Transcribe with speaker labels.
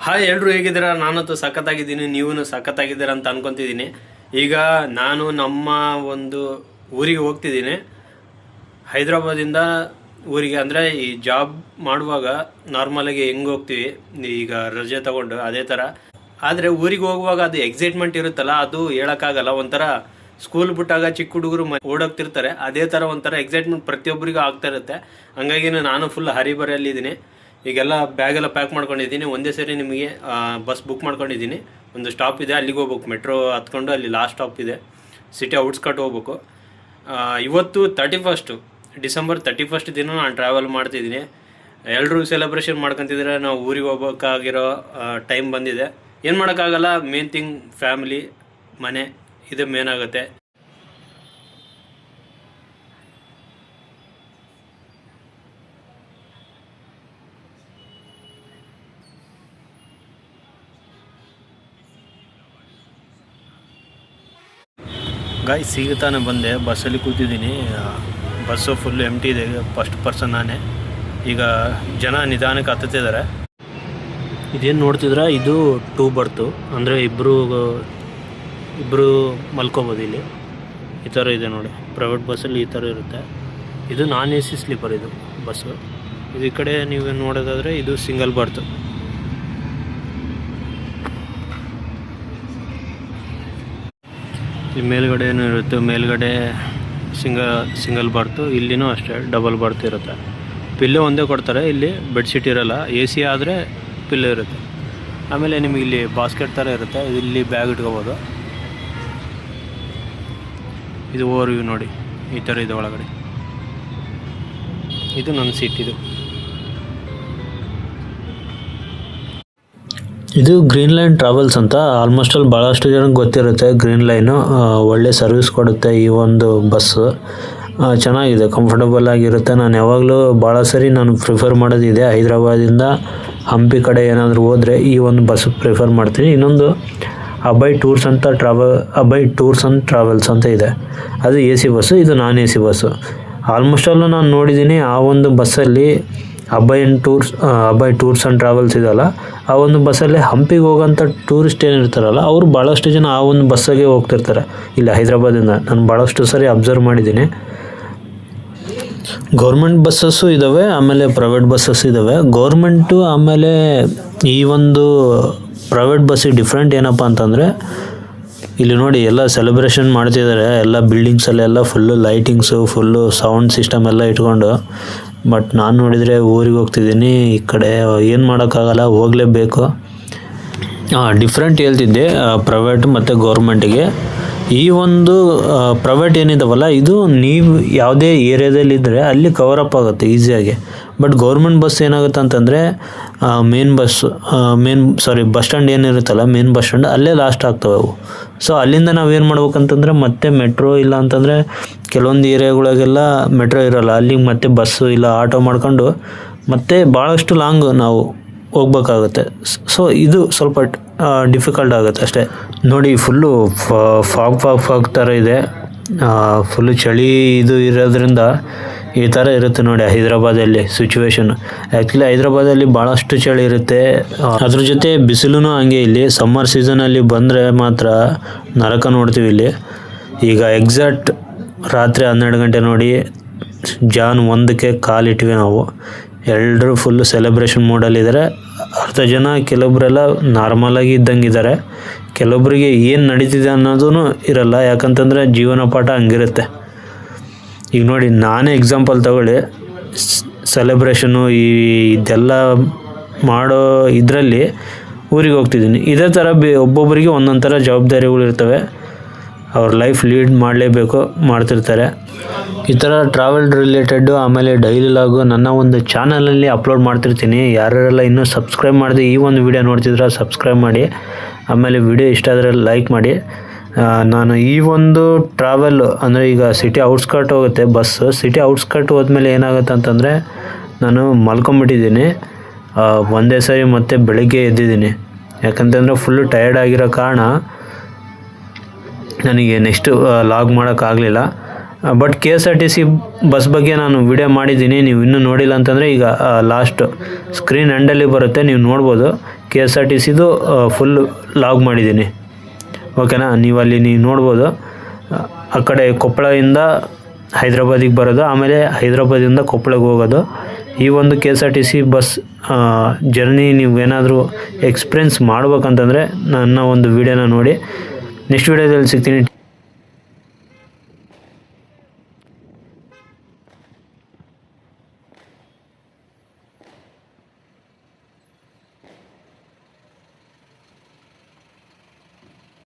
Speaker 1: Hi ಎಲ್ಲರೂ ಹೇಗಿದ್ದೀರಾ? ನಾನಂತೂ ಸಖತ್ತಾಗಿದ್ದೀನಿ, ನೀವೂ ಸಖತ್ತಾಗಿದ್ದೀರಾ ಅಂತ ಅನ್ಕೊತಿದ್ದೀನಿ. ಈಗ ನಾನು ನಮ್ಮ ಒಂದು ಊರಿಗೆ ಹೋಗ್ತಿದ್ದೀನಿ. ಹೈದ್ರಾಬಾದಿಂದ ಊರಿಗೆ ಅಂದರೆ ಈ ಜಾಬ್ ಮಾಡುವಾಗ ನಾರ್ಮಲಾಗಿ ಹೆಂಗೆ ಹೋಗ್ತೀವಿ ಈಗ ರಜೆ ತಗೊಂಡು ಅದೇ ಥರ. ಆದರೆ ಊರಿಗೆ ಹೋಗುವಾಗ ಅದು ಎಕ್ಸೈಟ್ಮೆಂಟ್ ಇರುತ್ತಲ್ಲ, ಅದು ಹೇಳೋಕ್ಕಾಗಲ್ಲ. ಒಂಥರ ಸ್ಕೂಲ್ ಬಿಟ್ಟಾಗ ಚಿಕ್ಕ ಹುಡುಗರು ಓಡೋಗ್ತಿರ್ತಾರೆ, ಅದೇ ಥರ ಒಂಥರ ಎಕ್ಸೈಟ್ಮೆಂಟ್ ಪ್ರತಿಯೊಬ್ಬರಿಗೂ ಆಗ್ತಾ ಇರುತ್ತೆ. ಹಂಗಾಗಿ ನಾನು ಫುಲ್ ಹರಿಬರಿಯಲ್ಲಿದ್ದೀನಿ. ಈಗೆಲ್ಲ ಬ್ಯಾಗೆಲ್ಲ ಪ್ಯಾಕ್ ಮಾಡ್ಕೊಂಡಿದ್ದೀನಿ. ಒಂದೇ ಸರಿ ನಿಮಗೆ ಬಸ್ ಬುಕ್ ಮಾಡ್ಕೊಂಡಿದ್ದೀನಿ. ಒಂದು ಸ್ಟಾಪ್ ಇದೆ, ಅಲ್ಲಿಗೆ ಹೋಗ್ಬೇಕು. ಮೆಟ್ರೋ ಹತ್ಕೊಂಡು ಅಲ್ಲಿ ಲಾಸ್ಟ್ ಸ್ಟಾಪ್ ಇದೆ, ಸಿಟಿ ಔಟ್ಸ್ಕಟ್ ಹೋಗ್ಬೇಕು. ಇವತ್ತು 31 ಡಿಸೆಂಬರ್ 31 ದಿನ ನಾನು ಟ್ರಾವೆಲ್ ಮಾಡ್ತಿದ್ದೀನಿ. ಎಲ್ಲರೂ ಸೆಲೆಬ್ರೇಷನ್ ಮಾಡ್ಕೊತಿದ್ರೆ ನಾವು ಊರಿಗೆ ಹೋಗ್ಬೇಕಾಗಿರೋ ಟೈಮ್ ಬಂದಿದೆ. ಏನು ಮಾಡೋಕ್ಕಾಗಲ್ಲ. ಮೇನ್ ಥಿಂಗ್ ಫ್ಯಾಮಿಲಿ, ಮನೆ, ಇದು ಮೇನ್ ಆಗುತ್ತೆ. ಗಾಯ್ಸ್ ಸಿಗುತ್ತಾನೆ ಬಂದೆ, ಬಸ್ಸಲ್ಲಿ ಕೂತಿದ್ದೀನಿ. ಬಸ್ಸು ಫುಲ್ ಎಂಟಿ ಇದೆ. ಫಸ್ಟ್ ಪರ್ಸನ್ ನಾನೇ. ಈಗ ಜನ ನಿಧಾನಕ್ಕೆ ಹತ್ತುತ್ತಿದ್ದಾರೆ. ಇದೇನು ನೋಡ್ತಿದ್ರೆ ಇದು 2 ಬರ್ತು, ಅಂದರೆ ಇಬ್ಬರು ಮಲ್ಕೋಬೋದು ಇಲ್ಲಿ. ಈ ಥರ ಇದೆ ನೋಡಿ, ಪ್ರೈವೇಟ್ ಬಸ್ಸಲ್ಲಿ ಈ ಥರ ಇರುತ್ತೆ. ಇದು ನಾನ್ AC ಸ್ಲೀಪರ್ ಇದು ಬಸ್ಸು. ಇದು ಈ ಕಡೆ ನೀವು ನೋಡೋದಾದರೆ ಇದು ಸಿಂಗಲ್ ಬರ್ತು. ಈ ಮೇಲ್ಗಡೆ ಏನೂ ಇರುತ್ತೆ, ಮೇಲ್ಗಡೆ ಸಿಂಗಲ್ ಬರ್ತು. ಇಲ್ಲಿನೂ ಅಷ್ಟೇ ಡಬಲ್ ಬರ್ತ್ ಇರುತ್ತೆ. ಪಿಲ್ಲೋ ಒಂದೇ ಕೊಡ್ತಾರೆ, ಇಲ್ಲಿ ಬೆಡ್ಶೀಟ್ ಇರೋಲ್ಲ. AC ಆದರೆ ಪಿಲ್ಲೋ ಇರುತ್ತೆ. ಆಮೇಲೆ ನಿಮಗೆ ಇಲ್ಲಿ ಬಾಸ್ಕೆಟ್ ಥರ ಇರುತ್ತೆ, ಇಲ್ಲಿ ಬ್ಯಾಗ್ ಇಟ್ಕೋಬೋದು. ಇದು ಓವರ್ ವ್ಯೂ ನೋಡಿ, ಈ ಥರ ಇದೆ ಒಳಗಡೆ. ಇದು ನನ್ನ ಸೀಟ್. ಇದು ಗ್ರೀನ್ ಲೈನ್ ಟ್ರಾವೆಲ್ಸ್ ಅಂತ. ಆಲ್ಮೋಸ್ಟ್ ಅಲ್ಲಿ ಭಾಳಷ್ಟು ಜನಕ್ಕೆ ಗೊತ್ತಿರುತ್ತೆ. ಗ್ರೀನ್ ಲೈನು ಒಳ್ಳೆ ಸರ್ವಿಸ್ ಕೊಡುತ್ತೆ. ಈ ಒಂದು ಬಸ್ಸು ಚೆನ್ನಾಗಿದೆ, ಕಂಫರ್ಟಬಲ್ ಆಗಿರುತ್ತೆ. ನಾನು ಯಾವಾಗಲೂ ಭಾಳ ಸರಿ ನಾನು ಪ್ರಿಫರ್ ಮಾಡೋದಿದೆ. ಹೈದ್ರಾಬಾದಿಂದ ಹಂಪಿ ಕಡೆ ಏನಾದರೂ ಹೋದರೆ ಈ ಒಂದು ಬಸ್ ಪ್ರಿಫರ್ ಮಾಡ್ತೀನಿ. ಇನ್ನೊಂದು ಅಭಯ್ ಟೂರ್ಸ್ ಆ್ಯಂಡ್ ಟ್ರಾವೆಲ್ಸ್ ಅಂತ ಇದೆ, ಅದು AC ಬಸ್ಸು. ಇದು ನಾನ್ AC ಬಸ್ಸು. ಆಲ್ಮೋಸ್ಟ್ ಅಲ್ಲೂ ನಾನು ನೋಡಿದ್ದೀನಿ. ಆ ಒಂದು ಬಸ್ಸಲ್ಲಿ ಅಭಯ್ ಟೂರ್ಸ್ ಆ್ಯಂಡ್ ಟ್ರಾವೆಲ್ಸ್ ಇದಲ್ಲ, ಆ ಒಂದು ಬಸ್ಸಲ್ಲಿ ಹಂಪಿಗೆ ಹೋಗೋಂಥ ಟೂರಿಸ್ಟ್ ಏನಿರ್ತಾರಲ್ಲ, ಅವರು ಭಾಳಷ್ಟು ಜನ ಆ ಒಂದು ಬಸ್ಸಾಗೆ ಹೋಗ್ತಿರ್ತಾರೆ ಇಲ್ಲಿ ಹೈದ್ರಾಬಾದಿಂದ. ನಾನು ಭಾಳಷ್ಟು ಸರಿ ಅಬ್ಸರ್ವ್ ಮಾಡಿದ್ದೀನಿ. ಗೌರ್ಮೆಂಟ್ ಬಸ್ಸಸ್ಸು ಇದ್ದಾವೆ, ಆಮೇಲೆ ಪ್ರೈವೇಟ್ ಬಸ್ಸಸ್ ಇದ್ದಾವೆ. ಗೌರ್ಮೆಂಟು ಆಮೇಲೆ ಈ ಒಂದು ಪ್ರೈವೇಟ್ ಬಸ್ಸಿಗೆ ಡಿಫ್ರೆಂಟ್ ಏನಪ್ಪ ಅಂತಂದರೆ, ಇಲ್ಲಿ ನೋಡಿ ಎಲ್ಲ ಸೆಲೆಬ್ರೇಷನ್ ಮಾಡ್ತಿದ್ದಾರೆ. ಎಲ್ಲ ಬಿಲ್ಡಿಂಗ್ಸಲ್ಲೆಲ್ಲ full lightings, full sound system ಎಲ್ಲ ಇಟ್ಕೊಂಡು. ಬಟ್ ನಾನು ನೋಡಿದರೆ ಊರಿಗೆ ಹೋಗ್ತಿದ್ದೀನಿ, ಈ ಕಡೆ ಏನು ಮಾಡೋಕ್ಕಾಗಲ್ಲ, ಹೋಗಲೇಬೇಕು. ಡಿಫ್ರೆಂಟ್ ಹೇಳ್ತಿದ್ದೆ ಪ್ರೈವೇಟ್ ಮತ್ತು ಗೌರ್ಮೆಂಟಿಗೆ. ಈ ಒಂದು ಪ್ರೈವೇಟ್ ಏನಿದಾವಲ್ಲ, ಇದು ನೀವು ಯಾವುದೇ ಏರಿಯಾದಲ್ಲಿದ್ದರೆ ಅಲ್ಲಿ ಕವರಪ್ ಆಗುತ್ತೆ ಈಸಿಯಾಗಿ. ಬಟ್ ಗೌರ್ಮೆಂಟ್ ಬಸ್ ಏನಾಗುತ್ತೆ ಅಂತಂದರೆ ಬಸ್ ಸ್ಟ್ಯಾಂಡ್ ಏನಿರುತ್ತಲ್ಲ, ಮೇನ್ ಬಸ್ ಸ್ಟ್ಯಾಂಡ್ ಅಲ್ಲೇ ಲಾಸ್ಟ್ ಆಗ್ತವೆ ಅವು. ಸೊ ಅಲ್ಲಿಂದ ನಾವೇನು ಮಾಡ್ಬೇಕಂತಂದರೆ ಮತ್ತೆ ಮೆಟ್ರೋ ಇಲ್ಲ ಅಂತಂದರೆ ಕೆಲವೊಂದು ಏರಿಯಾಗಳಿಗೆಲ್ಲ ಮೆಟ್ರೋ ಇರೋಲ್ಲ, ಅಲ್ಲಿಗೆ ಮತ್ತೆ ಬಸ್ಸು ಇಲ್ಲ ಆಟೋ ಮಾಡ್ಕೊಂಡು ಮತ್ತೆ ಭಾಳಷ್ಟು ಲಾಂಗ್ ನಾವು ಹೋಗ್ಬೇಕಾಗುತ್ತೆ. ಸೊ ಇದು ಸ್ವಲ್ಪ ಡಿಫಿಕಲ್ಟ್ ಆಗುತ್ತೆ ಅಷ್ಟೇ. ನೋಡಿ ಫುಲ್ಲು ಫಾಗ್ ಥರ ಇದೆ. ಫುಲ್ಲು ಚಳಿ ಇದು ಇರೋದ್ರಿಂದ ಈ ಥರ ಇರುತ್ತೆ ನೋಡಿ ಹೈದ್ರಾಬಾದಲ್ಲಿ ಸಿಚುವೇಶನ್. ಆ್ಯಕ್ಚುಲಿ ಹೈದ್ರಾಬಾದಲ್ಲಿ ಭಾಳಷ್ಟು ಚಳಿ ಇರುತ್ತೆ, ಅದ್ರ ಜೊತೆ ಬಿಸಿಲೂ ಹಂಗೆ. ಇಲ್ಲಿ ಸಮ್ಮರ್ ಸೀಸನಲ್ಲಿ ಬಂದರೆ ಮಾತ್ರ ನರಕ ನೋಡ್ತೀವಿ ಇಲ್ಲಿ. ಈಗ ಎಕ್ಸಾಕ್ಟ್ ರಾತ್ರಿ 12 ಗಂಟೆ ನೋಡಿ, ಜಾನ್ 1ಕ್ಕೆ ಕಾಲಿಟ್ವಿ ನಾವು. ಎಲ್ಲರೂ ಫುಲ್ಲು ಸೆಲೆಬ್ರೇಷನ್ ಮೂಡಲ್ಲಿದ್ದಾರೆ. ಅರ್ಧ ಜನ ಕೆಲವೊಬ್ಬರೆಲ್ಲ ನಾರ್ಮಲಾಗಿ ಇದ್ದಂಗಿದ್ದಾರೆ, ಕೆಲವೊಬ್ಬರಿಗೆ ಏನು ನಡೀತಿದೆ ಅನ್ನೋದೂ ಇರಲ್ಲ. ಯಾಕಂತಂದರೆ ಜೀವನ ಪಾಠ ಹಂಗಿರುತ್ತೆ. ಈಗ ನೋಡಿ, ನಾನೇ ಎಕ್ಸಾಂಪಲ್ ತಗೊಳ್ಳಿ, ಸೆಲೆಬ್ರೇಷನ್ನು ಇದೆಲ್ಲ ಮಾಡೋ ಇದರಲ್ಲಿ ಊರಿಗೆ ಹೋಗ್ತಿದ್ದೀನಿ. ಇದೇ ಥರ ಒಬ್ಬೊಬ್ಬರಿಗೆ ಒಂದೊಂದು ಥರ ಜವಾಬ್ದಾರಿಗಳಿರ್ತವೆ. ಅವ್ರ ಲೈಫ್ ಲೀಡ್ ಮಾಡಲೇಬೇಕು, ಮಾಡ್ತಿರ್ತಾರೆ. ಈ ಥರ ಟ್ರಾವೆಲ್ ರಿಲೇಟೆಡ್ಡು ಆಮೇಲೆ ಡೈಲಿ ಲಾಗು ನನ್ನ ಒಂದು ಚಾನಲಲ್ಲಿ ಅಪ್ಲೋಡ್ ಮಾಡ್ತಿರ್ತೀನಿ. ಯಾರೆಲ್ಲ ಇನ್ನೂ ಸಬ್ಸ್ಕ್ರೈಬ್ ಮಾಡಿದೆ ಈ ಒಂದು ವಿಡಿಯೋ ನೋಡ್ತಿದ್ರೆ ಸಬ್ಸ್ಕ್ರೈಬ್ ಮಾಡಿ. ಆಮೇಲೆ ವಿಡಿಯೋ ಇಷ್ಟ ಆದರೆ ಲೈಕ್ ಮಾಡಿ. ನಾನು ಈ ಒಂದು ಟ್ರಾವೆಲ್ಲು ಅಂದರೆ ಈಗ ಸಿಟಿ ಔಟ್ಸ್ಕರ್ಟ್ ಹೋಗುತ್ತೆ ಬಸ್ಸು. ಸಿಟಿ ಔಟ್ಸ್ಕರ್ಟ್ ಹೋದ್ಮೇಲೆ ಏನಾಗುತ್ತೆ ಅಂತಂದರೆ ನಾನು ಮಲ್ಕೊಂಬಿಟ್ಟಿದ್ದೀನಿ ಒಂದೇ ಸರಿ. ಮತ್ತೆ ಬೆಳಗ್ಗೆ ಎದ್ದಿದ್ದೀನಿ, ಯಾಕಂತಂದರೆ ಫುಲ್ಲು ಟಯರ್ಡ್ ಆಗಿರೋ ಕಾರಣ ನನಗೆ ನೆಕ್ಸ್ಟ್ ಲಾಗ್ ಮಾಡೋಕ್ಕಾಗಲಿಲ್ಲ. ಬಟ್ KSRTC ಬಸ್ ಬಗ್ಗೆ ನಾನು ವಿಡಿಯೋ ಮಾಡಿದ್ದೀನಿ, ನೀವು ಇನ್ನೂ ನೋಡಿಲ್ಲ ಅಂತಂದರೆ ಈಗ ಲಾಸ್ಟ್ ಸ್ಕ್ರೀನ್ ಎಂಡಲ್ಲಿ ಬರುತ್ತೆ, ನೀವು ನೋಡ್ಬೋದು. KSRTCದು ಫುಲ್ ಲಾಗ್ ಮಾಡಿದ್ದೀನಿ. ಓಕೆನಾ, ನೀವು ನೋಡ್ಬೋದು. ಆ ಕಡೆ ಕೊಪ್ಪಳದಿಂದ ಹೈದ್ರಾಬಾದಿಗೆ ಬರೋದು, ಆಮೇಲೆ ಹೈದ್ರಾಬಾದಿಂದ ಕೊಪ್ಪಳಕ್ಕೆ ಹೋಗೋದು. ಈ ಒಂದು KSRTC ಬಸ್ ಜರ್ನಿ ನೀವೇನಾದರೂ ಎಕ್ಸ್ಪೀರಿಯೆನ್ಸ್ ಮಾಡ್ಬೇಕಂತಂದರೆ ನನ್ನ ಒಂದು ವಿಡಿಯೋನ ನೋಡಿ. ನೆಕ್ಸ್ಟ್ ವಿಡಿಯೋದಲ್ಲಿ ಸಿಗ್ತೀನಿ.